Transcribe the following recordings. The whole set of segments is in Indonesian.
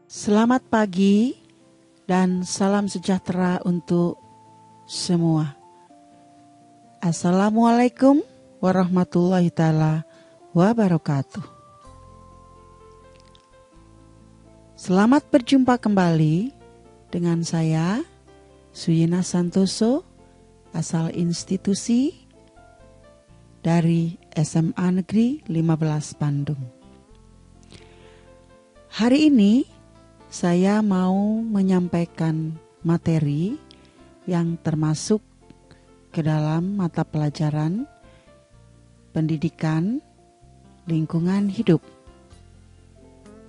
Selamat pagi dan salam sejahtera untuk semua. Assalamualaikum warahmatullahi taala wabarakatuh. Selamat berjumpa kembali dengan saya Suyina Santoso, asal institusi dari SMA Negeri 15 Bandung. Hari ini saya mau menyampaikan materi yang termasuk ke dalam mata pelajaran pendidikan lingkungan hidup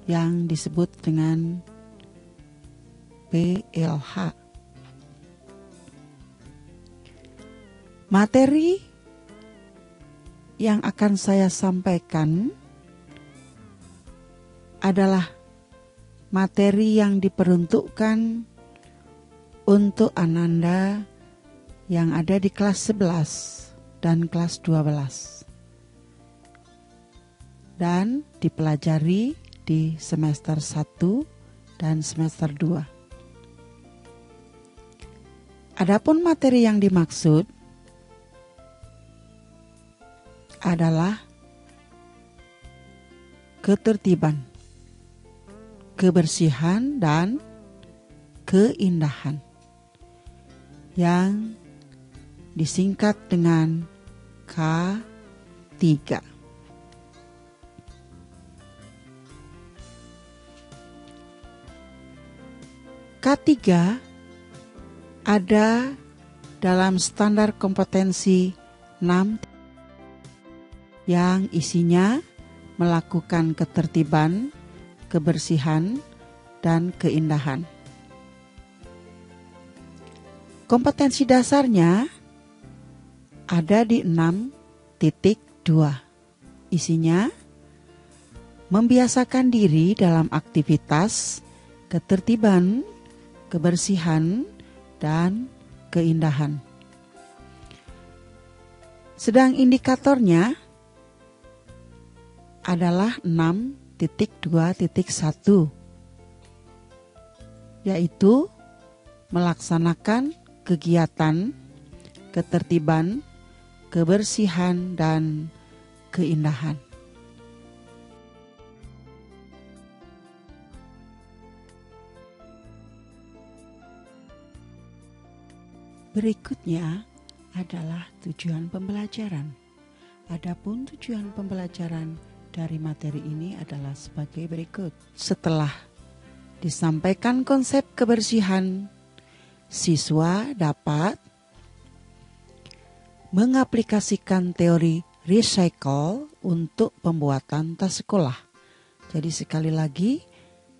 yang disebut dengan PLH. Materi yang akan saya sampaikan adalah materi yang diperuntukkan untuk Ananda yang ada di kelas 11 dan kelas 12 dan dipelajari di semester 1 dan semester 2. Adapun materi yang dimaksud adalah ketertiban, kebersihan dan keindahan yang disingkat dengan K3. K3 ada dalam standar kompetensi 6 yang isinya melakukan ketertiban, kebersihan, dan keindahan. Kompetensi dasarnya ada di 6.2. Isinya membiasakan diri dalam aktivitas ketertiban, kebersihan, dan keindahan. Sedang indikatornya adalah 6.2.1, yaitu melaksanakan kegiatan ketertiban, kebersihan, dan keindahan. Berikutnya adalah tujuan pembelajaran. Adapun tujuan pembelajaran dari materi ini adalah sebagai berikut. Setelah disampaikan konsep kebersihan, siswa dapat mengaplikasikan teori recycle untuk pembuatan tas sekolah. Jadi sekali lagi,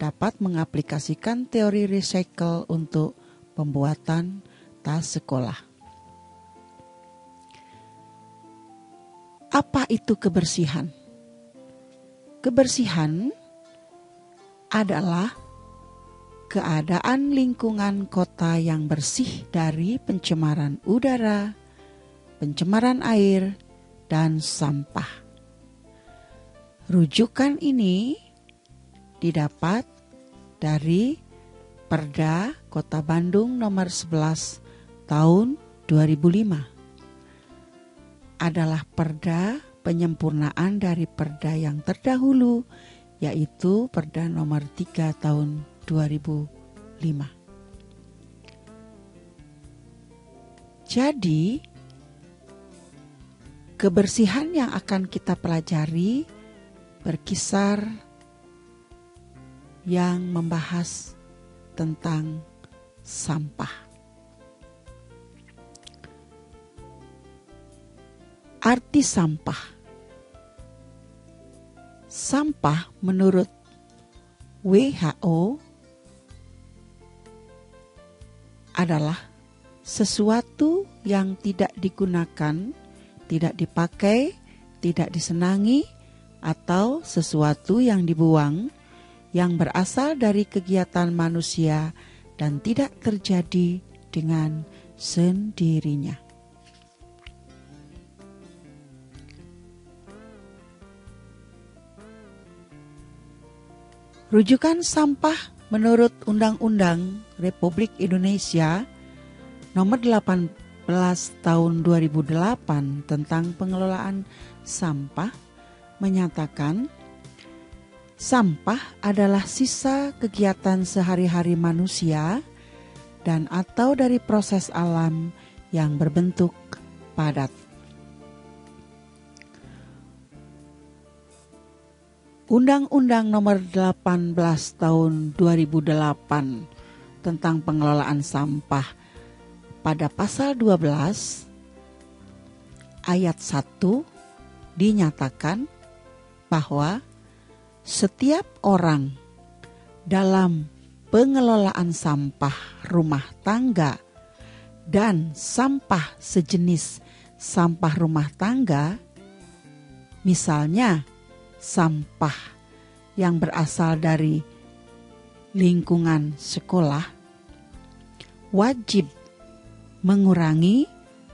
dapat mengaplikasikan teori recycle untuk pembuatan tas sekolah. Apa itu kebersihan? Kebersihan adalah keadaan lingkungan kota yang bersih dari pencemaran udara, pencemaran air, dan sampah. Rujukan ini didapat dari Perda Kota Bandung nomor 11 tahun 2005. Adalah perda penyempurnaan dari perda yang terdahulu, yaitu Perda nomor 3 tahun 2005. Jadi, kebersihan yang akan kita pelajari berkisar yang membahas tentang sampah. Arti sampah. Sampah menurut WHO adalah sesuatu yang tidak digunakan, tidak dipakai, tidak disenangi, atau sesuatu yang dibuang yang berasal dari kegiatan manusia dan tidak terjadi dengan sendirinya. Rujukan sampah Menurut Undang-Undang Republik Indonesia Nomor 18 Tahun 2008 tentang pengelolaan sampah menyatakan sampah adalah sisa kegiatan sehari-hari manusia dan atau dari proses alam yang berbentuk padat. Undang-Undang Nomor 18 Tahun 2008 tentang pengelolaan sampah pada pasal 12 ayat 1 dinyatakan bahwa setiap orang dalam pengelolaan sampah rumah tangga dan sampah sejenis sampah rumah tangga, misalnya sampah yang berasal dari lingkungan sekolah, wajib mengurangi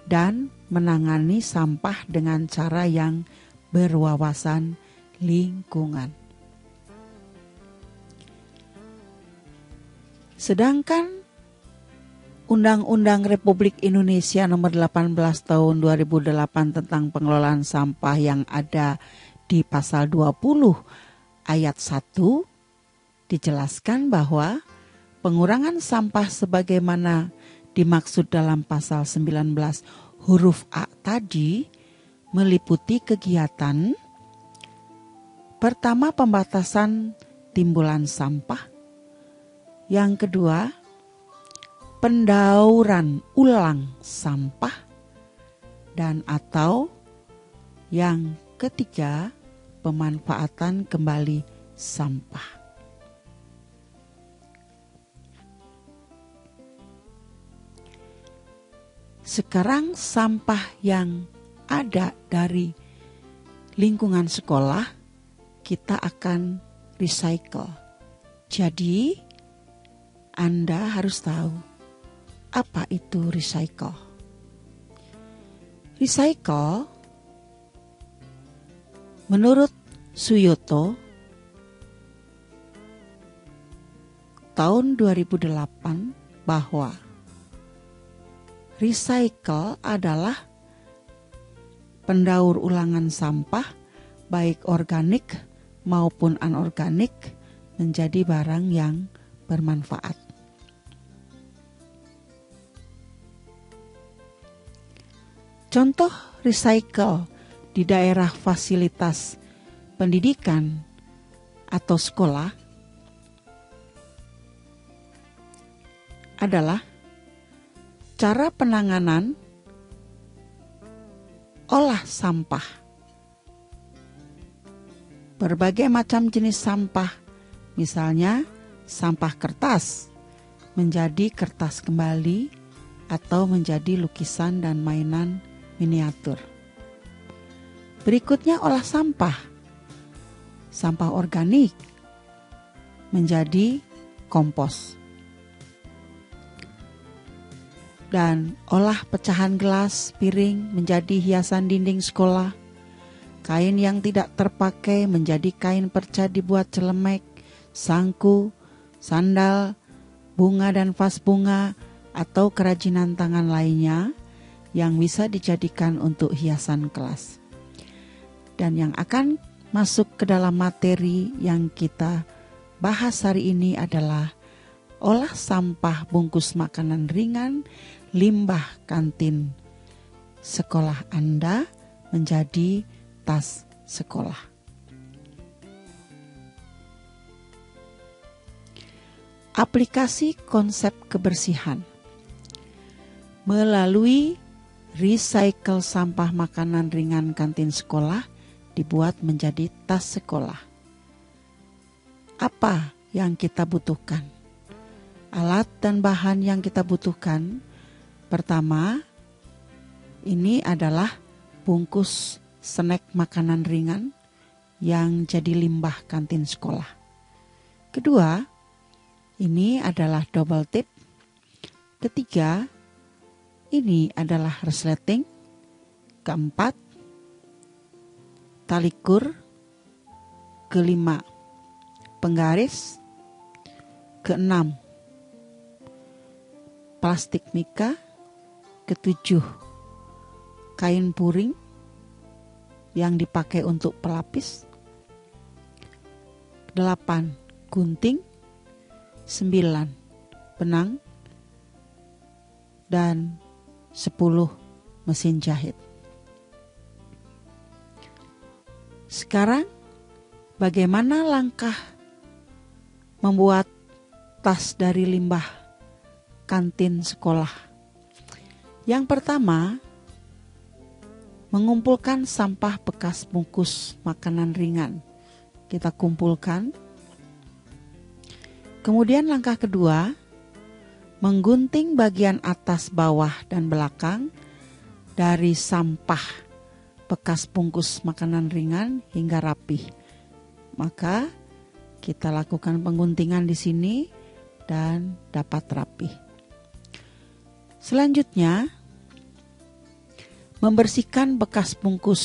dan menangani sampah dengan cara yang berwawasan lingkungan. Sedangkan Undang-Undang Republik Indonesia Nomor 18 Tahun 2008 tentang pengelolaan sampah yang ada di pasal 20 ayat 1 dijelaskan bahwa pengurangan sampah sebagaimana dimaksud dalam pasal 19 huruf A tadi meliputi kegiatan pertama pembatasan timbulan sampah, yang kedua pendauran ulang sampah, dan atau yang ketiga pemanfaatan kembali sampah. Sekarang sampah yang ada dari lingkungan sekolah kita akan recycle. Jadi Anda harus tahu apa itu recycle. Recycle menurut Suyoto tahun 2008 bahwa recycle adalah pendaur ulangan sampah baik organik maupun anorganik menjadi barang yang bermanfaat. Contoh recycle di daerah fasilitas pendidikan atau sekolah adalah cara penanganan olah sampah. Berbagai macam jenis sampah, misalnya sampah kertas, menjadi kertas kembali atau menjadi lukisan dan mainan miniatur. Berikutnya olah sampah. Sampah organik menjadi kompos. Dan olah pecahan gelas, piring menjadi hiasan dinding sekolah. Kain yang tidak terpakai menjadi kain perca dibuat celemek, sangku, sandal, bunga dan vas bunga atau kerajinan tangan lainnya yang bisa dijadikan untuk hiasan kelas. Dan yang akan masuk ke dalam materi yang kita bahas hari ini adalah olah sampah bungkus makanan ringan, limbah kantin sekolah Anda menjadi tas sekolah. Aplikasi konsep kebersihan melalui recycle sampah makanan ringan kantin sekolah dibuat menjadi tas sekolah. Apa yang kita butuhkan? Alat dan bahan yang kita butuhkan, pertama, ini adalah bungkus snack makanan ringan yang jadi limbah kantin sekolah. Kedua, ini adalah double tip. Ketiga, ini adalah resleting. Keempat, tali kur. Kelima, penggaris. Keenam, plastik mika. Ketujuh, kain puring yang dipakai untuk pelapis. 8, gunting. 9, benang. Dan 10, mesin jahit. Sekarang, bagaimana langkah membuat tas dari limbah kantin sekolah? Yang pertama, mengumpulkan sampah bekas bungkus makanan ringan. Kita kumpulkan. Kemudian langkah kedua, menggunting bagian atas, bawah, dan belakang dari sampah bekas bungkus makanan ringan hingga rapih. Maka kita lakukan pengguntingan di sini dan dapat rapih. Selanjutnya, membersihkan bekas bungkus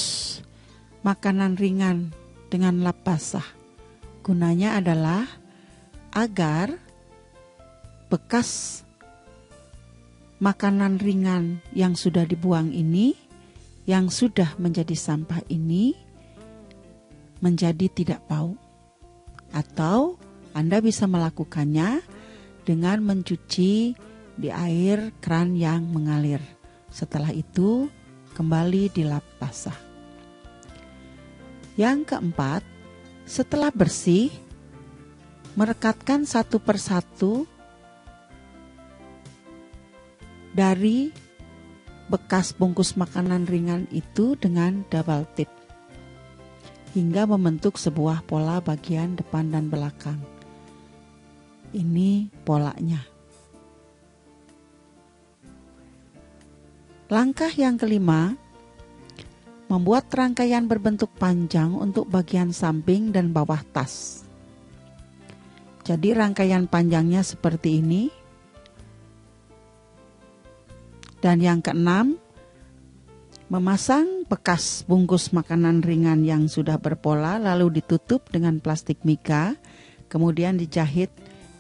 makanan ringan dengan lap basah. Gunanya adalah agar bekas makanan ringan yang sudah dibuang ini, yang sudah menjadi sampah ini, menjadi tidak bau. Atau Anda bisa melakukannya dengan mencuci di air keran yang mengalir. Setelah itu kembali dilap basah. Yang keempat, setelah bersih, merekatkan satu persatu dari bekas bungkus makanan ringan itu dengan double tip hingga membentuk sebuah pola bagian depan dan belakang. Ini polanya. Langkah yang kelima, membuat rangkaian berbentuk panjang untuk bagian samping dan bawah tas. Jadi rangkaian panjangnya seperti ini. Dan yang keenam, memasang bekas bungkus makanan ringan yang sudah berpola lalu ditutup dengan plastik mika, kemudian dijahit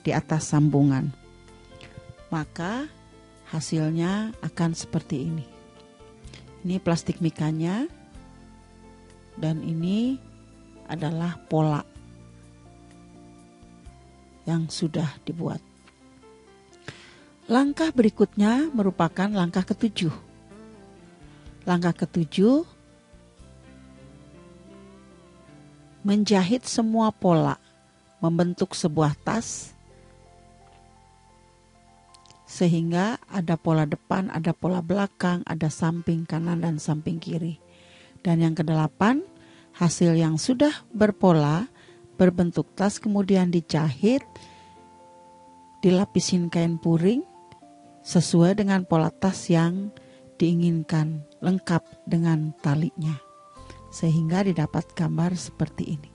di atas sambungan. Maka hasilnya akan seperti ini. Ini plastik mikanya dan ini adalah pola yang sudah dibuat. Langkah berikutnya merupakan langkah ketujuh. Langkah ketujuh, menjahit semua pola, membentuk sebuah tas, sehingga ada pola depan, ada pola belakang, ada samping kanan dan samping kiri. Dan yang kedelapan, hasil yang sudah berpola, berbentuk tas kemudian dijahit, dilapisin kain puring, sesuai dengan pola tas yang diinginkan, lengkap dengan talinya, sehingga didapat gambar seperti ini.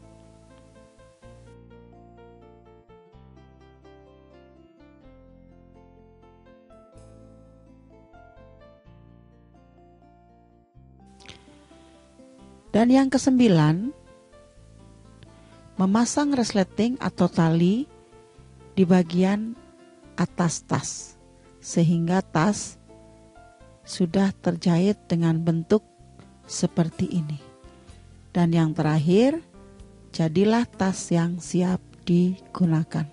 Dan yang kesembilan, memasang resleting atau tali di bagian atas tas, sehingga tas sudah terjahit dengan bentuk seperti ini. Dan yang terakhir, jadilah tas yang siap digunakan.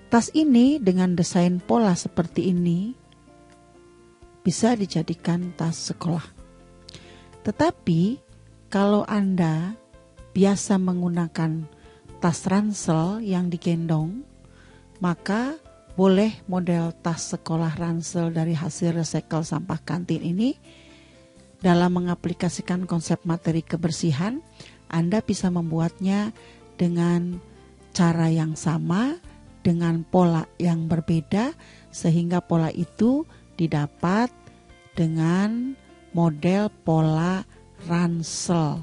Tas ini dengan desain pola seperti ini bisa dijadikan tas sekolah. Tetapi kalau Anda biasa menggunakan tas ransel yang digendong, maka boleh model tas sekolah ransel dari hasil recycle sampah kantin ini. Dalam mengaplikasikan konsep materi kebersihan, Anda bisa membuatnya dengan cara yang sama, dengan pola yang berbeda, sehingga pola itu didapat dengan model pola ransel,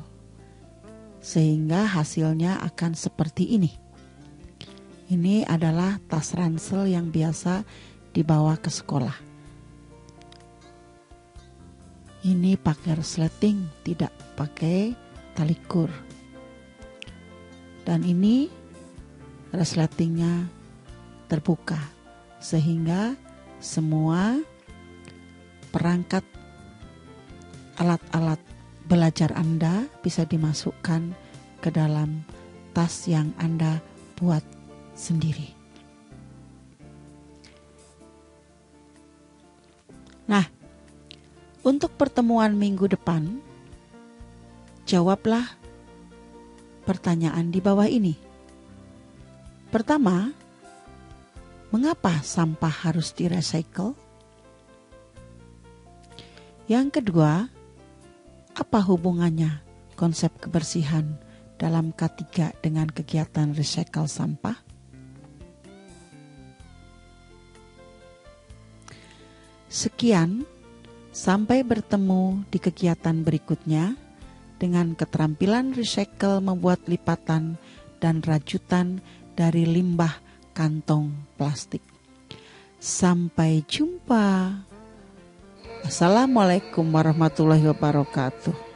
sehingga hasilnya akan seperti ini. Ini adalah tas ransel yang biasa dibawa ke sekolah. Ini pakai resleting, tidak pakai tali kur. Dan ini resletingnya terbuka sehingga semua perangkat alat-alat belajar Anda bisa dimasukkan ke dalam tas yang Anda buat sendiri. Nah, untuk pertemuan minggu depan, jawablah pertanyaan di bawah ini. Pertama, mengapa sampah harus di-recycle? Yang kedua, apa hubungannya konsep kebersihan dalam K3 dengan kegiatan recycle sampah? Sekian, sampai bertemu di kegiatan berikutnya dengan keterampilan recycle membuat lipatan dan rajutan dari limbah kantong plastik. Sampai jumpa. Assalamualaikum warahmatullahi wabarakatuh.